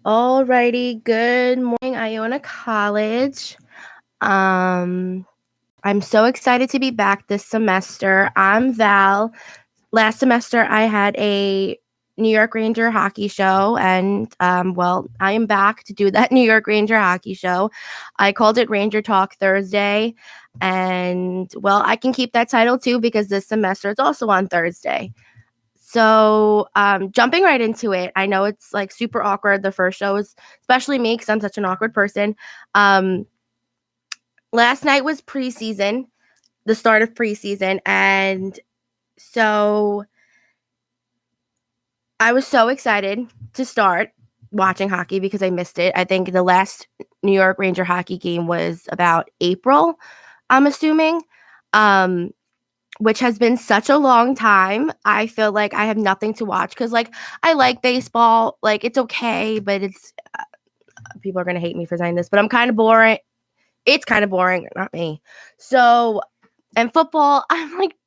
Alrighty, good morning, Iona College. I'm so excited to be back this semester. I'm Val. Last semester, I had a New York Ranger hockey show, and I am back to do that New York Ranger hockey show. I called it Ranger Talk Thursday, and I can keep that title too because this semester it's also on Thursday. So, jumping right into it, I know it's like super awkward. The first show is, especially me, because I'm such an awkward person. Um, Last night was preseason, the start of preseason, and so I was so excited to start watching hockey because I missed it. I think the last New York Ranger hockey game was about April, I'm assuming. Um, which has been such a long time. I feel like I have nothing to watch because, like, I like baseball. Like, it's okay, but it's people are gonna hate me for saying this, but I'm kind of boring. It's kind of boring, not me. So, and football, I'm like,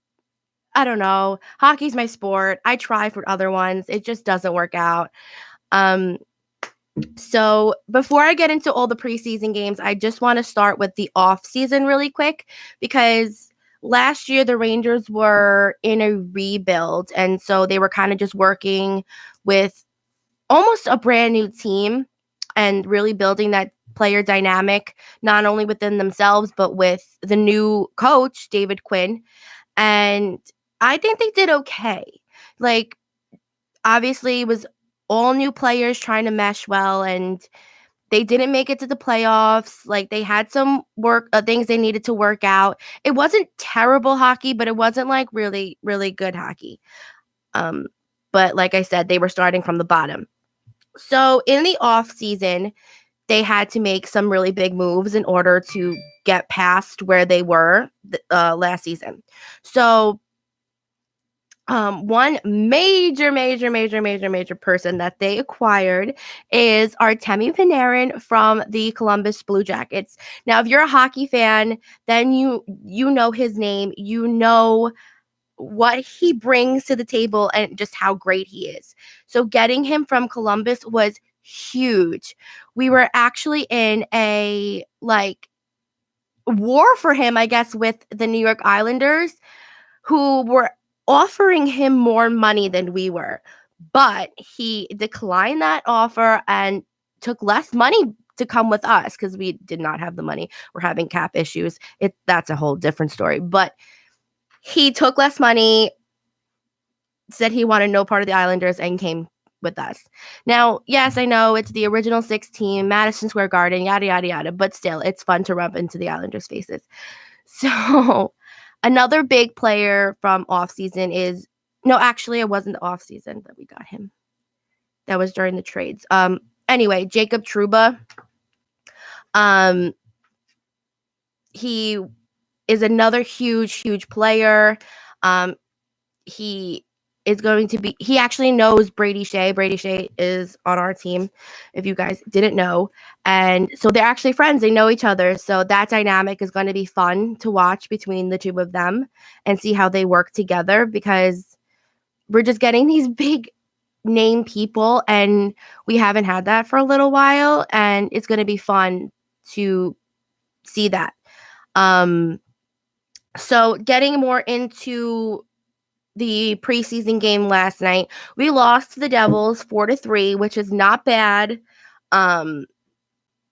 I don't know. Hockey's my sport. I try for other ones. It just doesn't work out. Um, so before I get into all the preseason games, I just want to start with the off season really quick because last year the Rangers were in a rebuild, and so they were kind of just working with almost a brand new team and really building that player dynamic not only within themselves but with the new coach David Quinn. And I think they did okay. Like, obviously it was all new players trying to mesh well, and they didn't make it to the playoffs. Like, they had some work things they needed to work out. It wasn't terrible hockey, but it wasn't like really really good hockey. um but like I said, they were starting from the bottom. So in the off season, they had to make some really big moves in order to get past where they were last season. So one major person that they acquired is Artemi Panarin from the Columbus Blue Jackets. Now, if you're a hockey fan, then you know his name, you know what he brings to the table and just how great he is. So getting him from Columbus was huge. We were actually in a war for him, I guess, with the New York Islanders, who were offering him more money than we were. But he declined that offer and took less money to come with us because we did not have the money. We're having cap issues. That's a whole different story. But he took less money, said he wanted no part of the Islanders, and came with us. Now, yes, I know it's the original 6 team, Madison Square Garden, yada, yada, yada, but still, it's fun to rub into the Islanders' faces. So, another big player from offseason is no, actually, it wasn't the offseason that we got him. That was during the trades. Anyway, Jacob Trouba. He is another huge player. He is going to be, he actually knows Brady Shea. Brady Shea is on our team, if you guys didn't know. And so they're actually friends. They know each other. So that dynamic is going to be fun to watch between the two of them and see how they work together, because we're just getting these big name people and we haven't had that for a little while. And it's going to be fun to see that. So getting more into the preseason game last night, we lost to the Devils 4-3, which is not bad.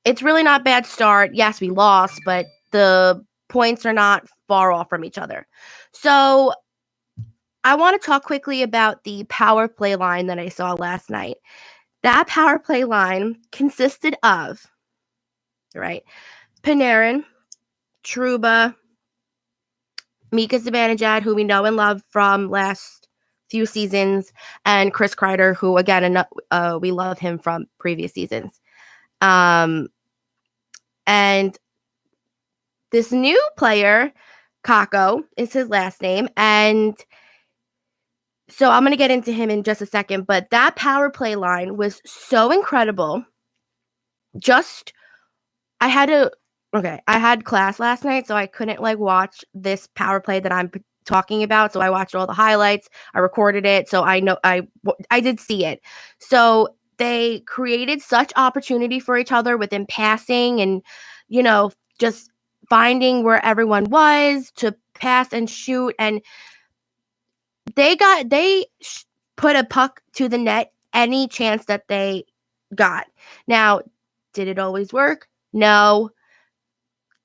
It's really not bad start. Yes, we lost, but the points are not far off from each other. So I want to talk quickly about the power play line that I saw last night. That power play line consisted of, right, Panarin, Trouba, Mika Zibanejad, who we know and love from last few seasons, and Chris Kreider, who, again, we love him from previous seasons. And this new player, Kakko, is his last name, and so I'm going to get into him in just a second, but that power play line was so incredible. I had class last night, so I couldn't watch this power play that I'm talking about. So I watched all the highlights. I recorded it, so I know I did see it. So they created such opportunity for each other within passing and, just finding where everyone was to pass and shoot. And they put a puck to the net any chance that they got. Now, did it always work? No.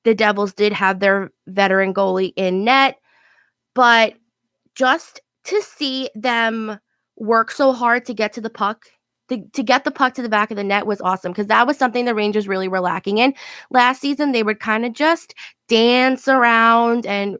The Devils did have their veteran goalie in net, but just to see them work so hard to get to the puck, to get the puck to the back of the net was awesome, because that was something the Rangers really were lacking in. Last season, they would kind of just dance around and,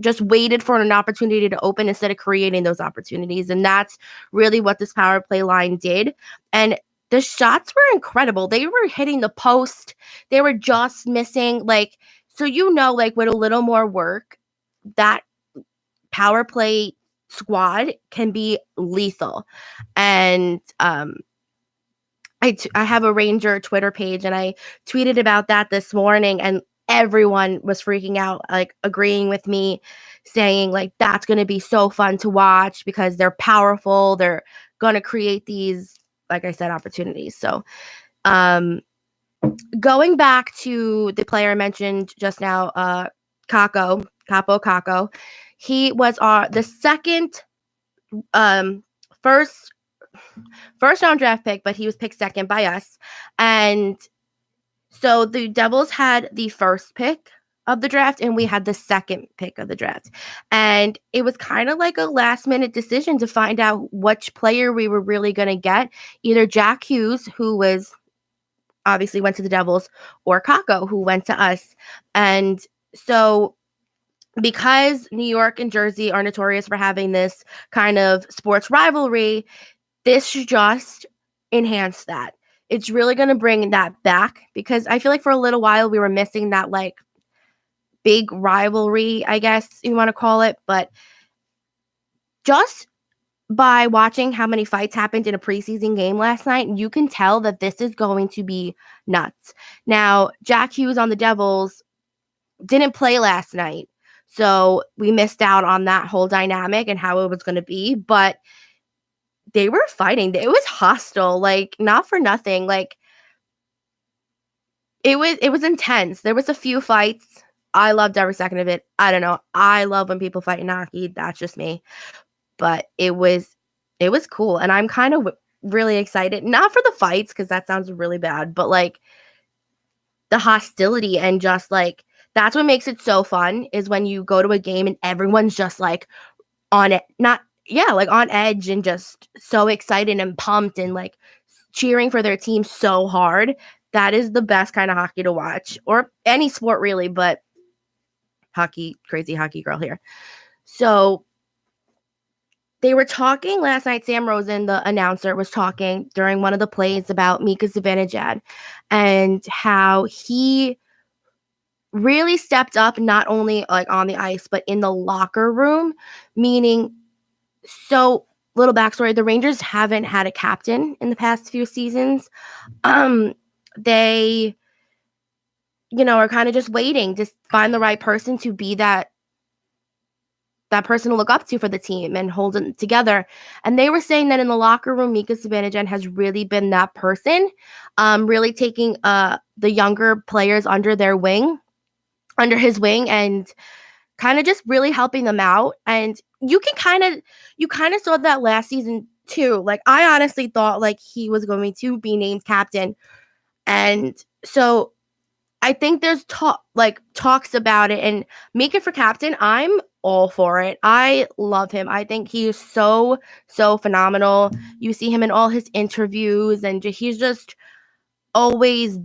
just waited for an opportunity to open instead of creating those opportunities. And that's really what this power play line did. And the shots were incredible. They were hitting the post. They were just missing, so, with a little more work, that power play squad can be lethal. And I have a Ranger Twitter page, and I tweeted about that this morning, and everyone was freaking out, agreeing with me, saying that's going to be so fun to watch because they're powerful. They're going to create these, like I said, opportunities. So going back to the player I mentioned just now, Kaapo Kakko, he was the second first round draft pick, but he was picked second by us. And so the Devils had the first pick of the draft, and we had the second pick of the draft. And it was kind of like a last minute decision to find out which player we were really going to get, either Jack Hughes, who was obviously went to the Devils, or Kakko, who went to us. And so, because New York and Jersey are notorious for having this kind of sports rivalry, this just enhanced that. It's really going to bring that back, because I feel like for a little while we were missing that big rivalry, I guess you want to call it. But just by watching how many fights happened in a preseason game last night, you can tell that this is going to be nuts. Now, Jack Hughes on the Devils didn't play last night, so we missed out on that whole dynamic and how it was going to be. But they were fighting. It was hostile, not for nothing. It was intense. There was a few fights. I loved every second of it. I don't know. I love when people fight in hockey. That's just me. But it was cool, and I'm kind of really excited. Not for the fights, because that sounds really bad, but the hostility, and just that's what makes it so fun, is when you go to a game and everyone's just on it, on edge, and just so excited and pumped and cheering for their team so hard. That is the best kind of hockey to watch, or any sport really, but hockey, crazy hockey girl here. So they were talking last night. Sam Rosen, the announcer, was talking during one of the plays about Mika Zibanejad and how he really stepped up, not only on the ice, but in the locker room. Meaning, so little backstory: the Rangers haven't had a captain in the past few seasons. They, are kind of just waiting to find the right person to be that person to look up to for the team and hold it together. And they were saying that in the locker room, Mika Zibanejad has really been that person, really taking the younger players under his wing, and kind of just really helping them out. And you kind of saw that last season too. I honestly thought he was going to be named captain. And so I think there's talks about it, and Mika for captain, I'm all for it. I love him. I think he is so phenomenal. You see him in all his interviews, and he's just always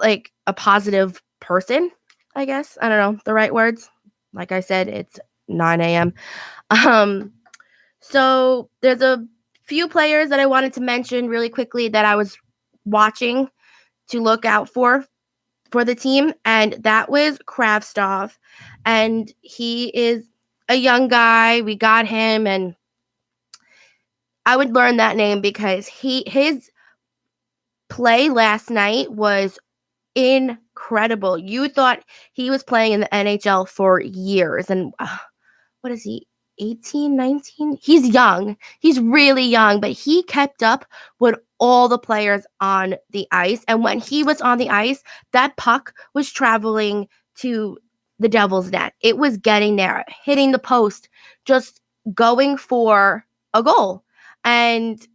a positive person, I guess. I don't know the right words. Like I said, it's 9 a.m. So there's a few players that I wanted to mention really quickly that I was watching to look out for the team, and that was Kravtsov. And he is a young guy. We got him, and I would learn that name because his play last night was incredible. You thought he was playing in the NHL for years. And what is he? 18, 19. He's young. He's really young, but he kept up with all the players on the ice. And when he was on the ice, that puck was traveling to the Devil's net. It was getting there, hitting the post, just going for a goal. And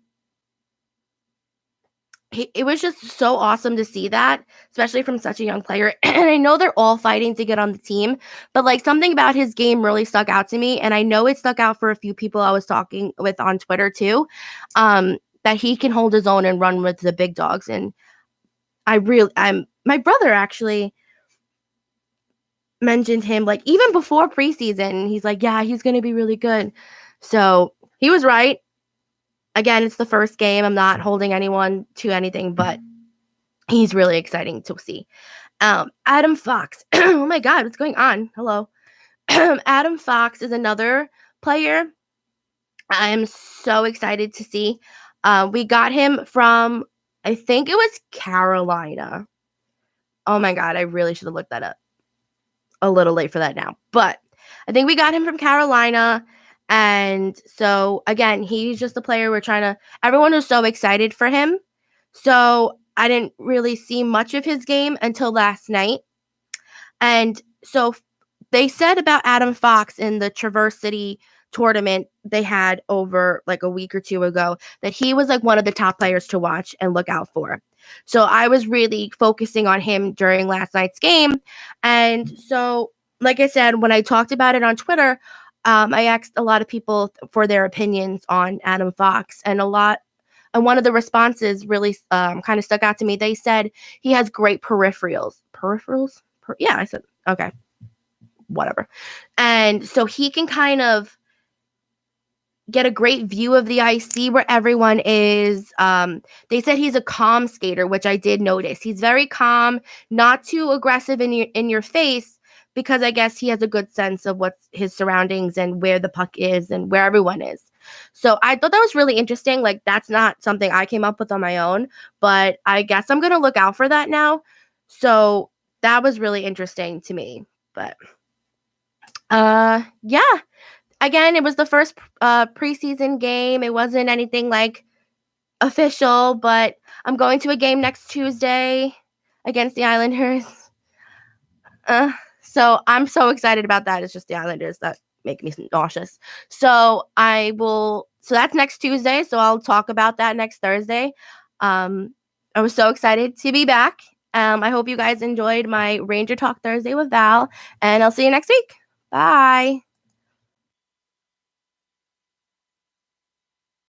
it was just so awesome to see that, especially from such a young player. And I know they're all fighting to get on the team, but like something about his game really stuck out to me. And I know it stuck out for a few people I was talking with on Twitter too, that he can hold his own and run with the big dogs. And my brother actually mentioned him like even before preseason. He's like, yeah, he's going to be really good. So he was right. Again, it's the first game. I'm not holding anyone to anything, but he's really exciting to see. Adam Fox. Oh my God, what's going on? Hello. Adam Fox is another player I am so excited to see. We got him from, I think it was Carolina. Oh my God, I really should have looked that up. A little late for that now. But I think we got him from Carolina. And so, again, he's just a player everyone was so excited for him. So I didn't really see much of his game until last night. And so they said about Adam Fox in the Traverse City tournament they had over like a week or two ago that he was like one of the top players to watch and look out for. So I was really focusing on him during last night's game. And so, like I said, when I talked about it on Twitter, I asked a lot of people for their opinions on Adam Fox, and one of the responses really kind of stuck out to me. They said he has great peripherals. Peripherals? Yeah, I said, okay, whatever. And so he can kind of get a great view of the ice, see where everyone is. They said he's a calm skater, which I did notice. He's very calm, not too aggressive in your face, because I guess he has a good sense of what's his surroundings and where the puck is and where everyone is. So I thought that was really interesting. Like, that's not something I came up with on my own, but I guess I'm going to look out for that now. So that was really interesting to me. But yeah. Again, it was the first preseason game. It wasn't anything like official, but I'm going to a game next Tuesday against the Islanders. So I'm so excited about that. It's just the Islanders that make me nauseous. So that's next Tuesday. So I'll talk about that next Thursday. I was so excited to be back. I hope you guys enjoyed my Ranger Talk Thursday with Val, and I'll see you next week. Bye.